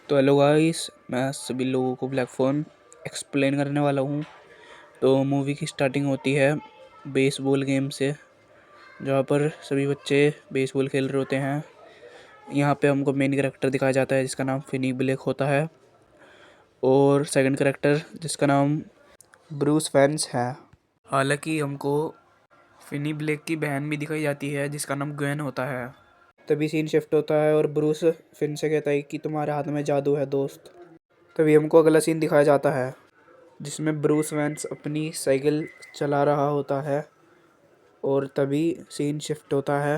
तो hello guys, मैं सभी लोगों को ब्लैक फ़ोन एक्सप्लेन करने वाला हूँ। तो मूवी की स्टार्टिंग होती है बेसबॉल गेम से, जहाँ पर सभी बच्चे बेसबॉल खेल रहे होते हैं। यहाँ पे हमको मेन कैरेक्टर दिखाया जाता है जिसका नाम फिनी ब्लेक होता है, और सेकंड कैरेक्टर जिसका नाम ब्रूस वैंस है। हालांकि हमको फिनी ब्लेक की बहन भी दिखाई जाती है जिसका नाम ग्वेन होता है। तभी सीन शिफ्ट होता है और ब्रूस फिन से कहता है कि तुम्हारे हाथ में जादू है दोस्त। तभी हमको अगला सीन दिखाया जाता है जिसमें ब्रूस वैंस अपनी साइकिल चला रहा होता है, और तभी सीन शिफ्ट होता है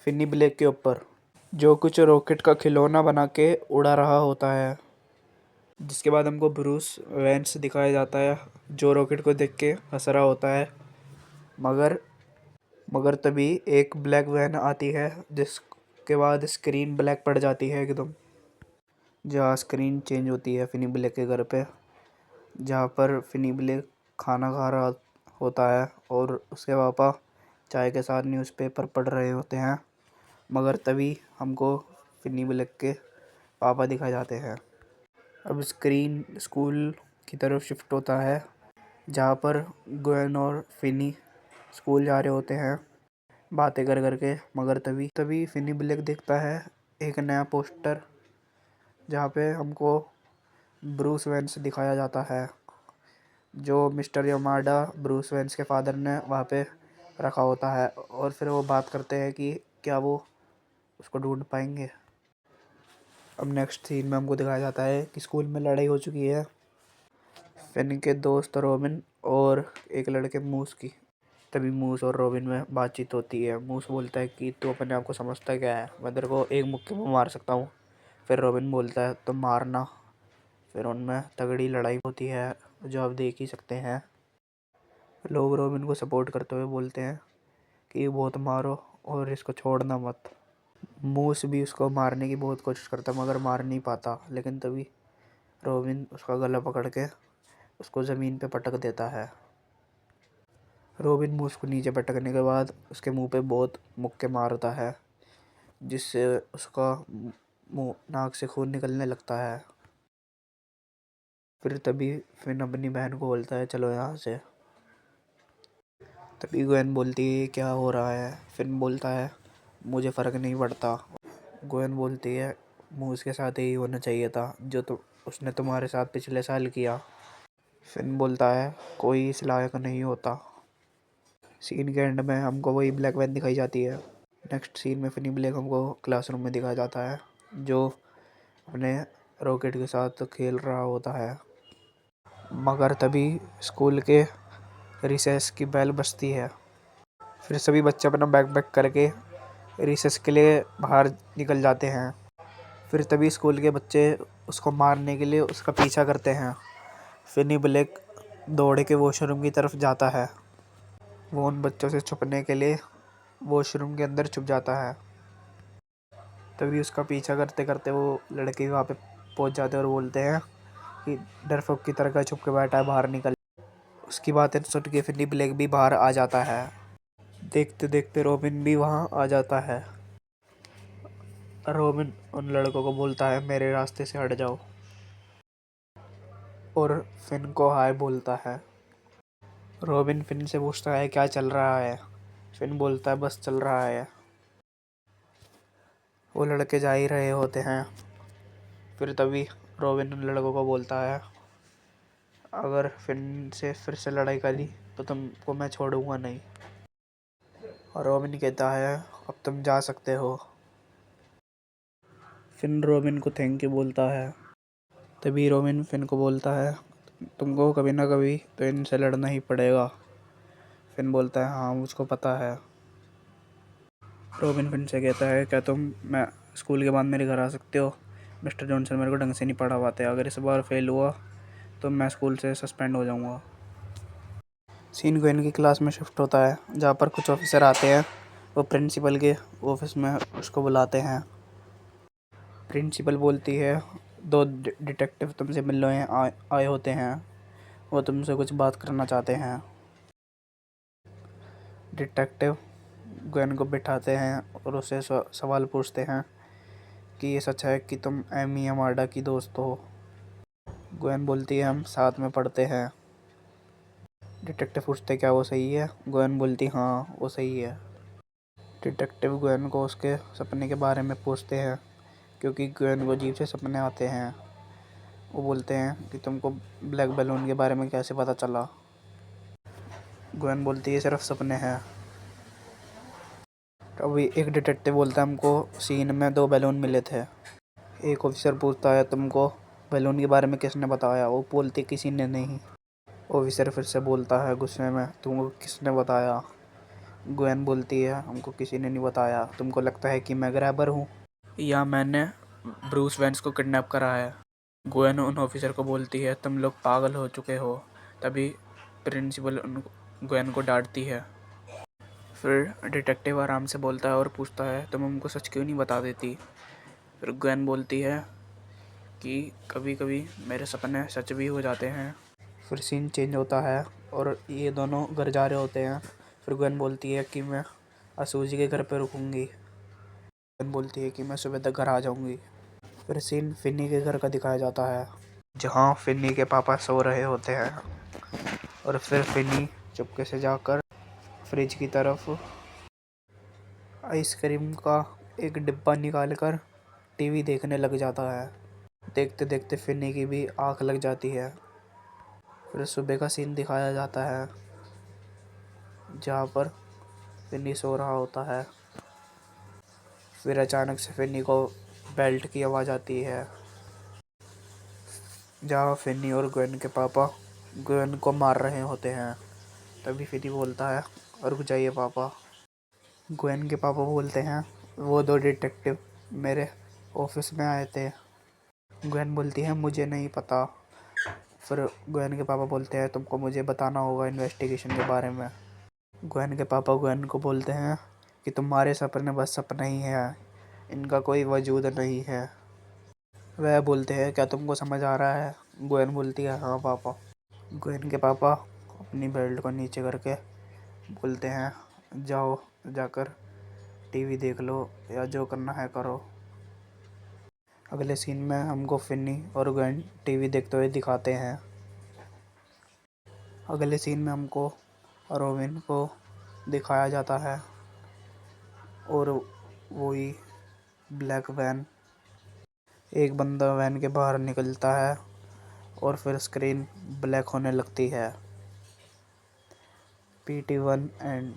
फिनी ब्लेक के ऊपर, जो कुछ रॉकेट का खिलौना बना के उड़ा रहा होता है। जिसके बाद हमको ब्रूस वैंस दिखाया जाता है जो रॉकेट को देख के हंस रहा होता है। मगर मगर तभी एक ब्लैक वैन आती है जिसके बाद स्क्रीन ब्लैक पड़ जाती है एकदम, जहाँ स्क्रीन चेंज होती है फिनी ब्लेक के घर पे, जहाँ पर फिनी ब्लेक खाना खा रहा होता है और उसके पापा चाय के साथ न्यूज़पेपर पढ़ रहे होते हैं। मगर तभी हमको फिनी ब्लेक के पापा दिखाए जाते हैं। अब स्क्रीन स्कूल की तरफ शिफ्ट होता है जहाँ पर ग्वेन और फिनी स्कूल जा रहे होते हैं बातें कर करके। मगर तभी तभी फिनी ब्लेक देखता है एक नया पोस्टर जहाँ पे हमको ब्रूस वेंस दिखाया जाता है, जो मिस्टर यमाडा ब्रूस वेंस के फादर ने वहाँ पे रखा होता है। और फिर वो बात करते हैं कि क्या वो उसको ढूंढ पाएंगे। अब नेक्स्ट सीन में हमको दिखाया जाता है कि स्कूल में लड़ाई हो चुकी है फिन के दोस्त रॉबिन और एक लड़के मूस की। तभी मूस और रॉबिन में बातचीत होती है। मूस बोलता है कि तू अपने आप को समझता क्या है, मैं तेरे को एक मुक्के में मार सकता हूँ। फिर रॉबिन बोलता है तो मारना। फिर उनमें तगड़ी लड़ाई होती है जो आप देख ही सकते हैं। लोग रॉबिन को सपोर्ट करते हुए बोलते हैं कि बहुत मारो और इसको छोड़ना मत। मूस भी उसको मारने की बहुत कोशिश करता मगर मार नहीं पाता। लेकिन तभी रॉबिन उसका गला पकड़ के उसको ज़मीन पे पटक देता है। रॉबिन मूस को नीचे पटकने के बाद उसके मुंह पे बहुत मुक्के मारता है, जिससे उसका मुंह नाक से खून निकलने लगता है। फिर तभी फिन अपनी बहन को बोलता है चलो यहाँ से। तभी गwen बोलती है क्या हो रहा है। फिन बोलता है मुझे फ़र्क नहीं पड़ता। गwen बोलती है मूस के साथ यही होना चाहिए था जो उसने तुम्हारे साथ पिछले साल किया। फिन बोलता है कोई इस लायक नहीं होता। सीन के एंड में हमको वही ब्लैक वैन दिखाई जाती है। नेक्स्ट सीन में फिनी ब्लैक हमको क्लासरूम में दिखाया जाता है जो अपने रॉकेट के साथ खेल रहा होता है। मगर तभी स्कूल के रिसेस की बेल बजती है। फिर सभी बच्चे अपना बैग पैक करके रिसेस के लिए बाहर निकल जाते हैं। फिर तभी स्कूल के बच्चे उसको मारने के लिए उसका पीछा करते हैं। फिनी ब्लैक दौड़ के वॉशरूम की तरफ जाता है। वो उन बच्चों से छुपने के लिए वॉशरूम के अंदर छुप जाता है। तभी उसका पीछा करते करते वो लड़के वहाँ पे पहुँच जाते हैं और बोलते हैं कि डरपोक की तरह छुप के बैठा है, बाहर निकल। उसकी बातें सुन के फिनी ब्लैक भी बाहर आ जाता है। देखते देखते रॉबिन भी वहाँ आ जाता है। रॉबिन उन लड़कों को बोलता है मेरे रास्ते से हट जाओ, और फिन को हाय बोलता है। रॉबिन फिन से पूछता है क्या चल रहा है। फिन बोलता है बस चल रहा है। वो लड़के जा ही रहे होते हैं। फिर तभी रॉबिन उन लड़कों को बोलता है अगर फिन से फिर से लड़ाई करी तो तुमको मैं छोड़ूंगा नहीं। और रॉबिन कहता है अब तुम जा सकते हो। फिन रॉबिन को थैंक यू बोलता है। तभी रॉबिन फिन को बोलता है तुमको कभी ना कभी तो इनसे लड़ना ही पड़ेगा। फिन बोलता है हाँ मुझको पता है। रॉबिन फिन से कहता है क्या तुम मैं स्कूल के बाद मेरे घर आ सकते हो, मिस्टर जॉनसन मेरे को ढंग से नहीं पढ़ा पाते, अगर इस बार फेल हुआ तो मैं स्कूल से सस्पेंड हो जाऊंगा। सीन ग्वेन की क्लास में शिफ्ट होता है जहाँ पर कुछ ऑफिसर आते हैं। वो प्रिंसिपल के ऑफिस में उसको बुलाते हैं। प्रिंसिपल बोलती है दो डिटेक्टिव तुमसे मिलने आए होते हैं, वो तुमसे कुछ बात करना चाहते हैं। डिटेक्टिव ग्वेन को बिठाते हैं और उससे सवाल पूछते हैं कि ये सच है कि तुम एमी अमाडा की दोस्त हो? ग्वेन बोलती है हम साथ में पढ़ते हैं। डिटेक्टिव पूछते क्या वो सही है? ग्वेन बोलती हाँ वो सही है। डिटेक्टिव ग्वेन को उसके सपने के बारे में पूछते हैं क्योंकि ग्वेन को अजीब से सपने आते हैं। वो बोलते हैं कि तुमको ब्लैक बैलून के बारे में कैसे पता चला? ग्वेन बोलती है सिर्फ सपने हैं। अभी एक डिटेक्टिव बोलता है हमको सीन में 2 बैलून मिले थे। एक ऑफिसर पूछता है तुमको बैलून के बारे में किसने बताया? वो बोलती किसी ने नहीं। ऑफिसर फिर से बोलता है गुस्से में तुमको किसने बताया? ग्वेन बोलती है हमको किसी ने नहीं बताया। तुमको लगता है कि मैं ग्रैबर हूँ या मैंने ब्रूस वेन्स को किडनैप करा है? ग्वेन उन ऑफिसर को बोलती है तुम लोग पागल हो चुके हो। तभी प्रिंसिपल ग्वेन को डांटती है। फिर डिटेक्टिव आराम से बोलता है और पूछता है तुम हमको सच क्यों नहीं बता देती? फिर ग्वेन बोलती है कि कभी कभी मेरे सपने सच भी हो जाते हैं। फिर सीन चेंज होता है और ये दोनों घर जा रहे होते हैं। फिर ग्वेन बोलती है कि मैं असूजी के घर पे रुकूंगी। ग्वेन बोलती है कि मैं सुबह तक घर आ जाऊंगी। फिर सीन फिन्नी के घर का दिखाया जाता है जहाँ फिन्नी के पापा सो रहे होते हैं। और फिर फिन्नी चुपके से जाकर फ्रिज की तरफ आइसक्रीम का एक डिब्बा निकाल कर टीवी देखने लग जाता है। देखते देखते फिन्नी की भी आँख लग जाती है। फिर सुबह का सीन दिखाया जाता है जहाँ पर फिन्नी सो रहा होता है। फिर अचानक से फिन्नी को बेल्ट की आवाज़ आती है जहाँ फिन्नी और ग्वेन के पापा ग्वेन को मार रहे होते हैं। तभी फिन्नी बोलता है रुक जाइए पापा। ग्वेन के पापा बोलते हैं वो 2 डिटेक्टिव मेरे ऑफिस में आए थे। ग्वेन बोलती है मुझे नहीं पता। फिर ग्वेन के पापा बोलते हैं तुमको मुझे बताना होगा इन्वेस्टिगेशन के बारे में। ग्वेन के पापा ग्वेन को बोलते हैं कि तुम्हारे सपने बस सपने ही हैं, इनका कोई वजूद नहीं है। वह बोलते हैं क्या तुमको समझ आ रहा है? ग्वेन बोलती है हाँ पापा। ग्वेन के पापा अपनी बेल्ट को नीचे करके बोलते हैं जाओ जाकर टीवी देख लो या जो करना है करो। अगले सीन में हमको फिन्नी और ग्वेन टीवी देखते हुए दिखाते हैं। अगले सीन में हमको रोबिन को दिखाया जाता है और वही ब्लैक वैन। एक बंदा वैन के बाहर निकलता है और फिर स्क्रीन ब्लैक होने लगती है। PT1 and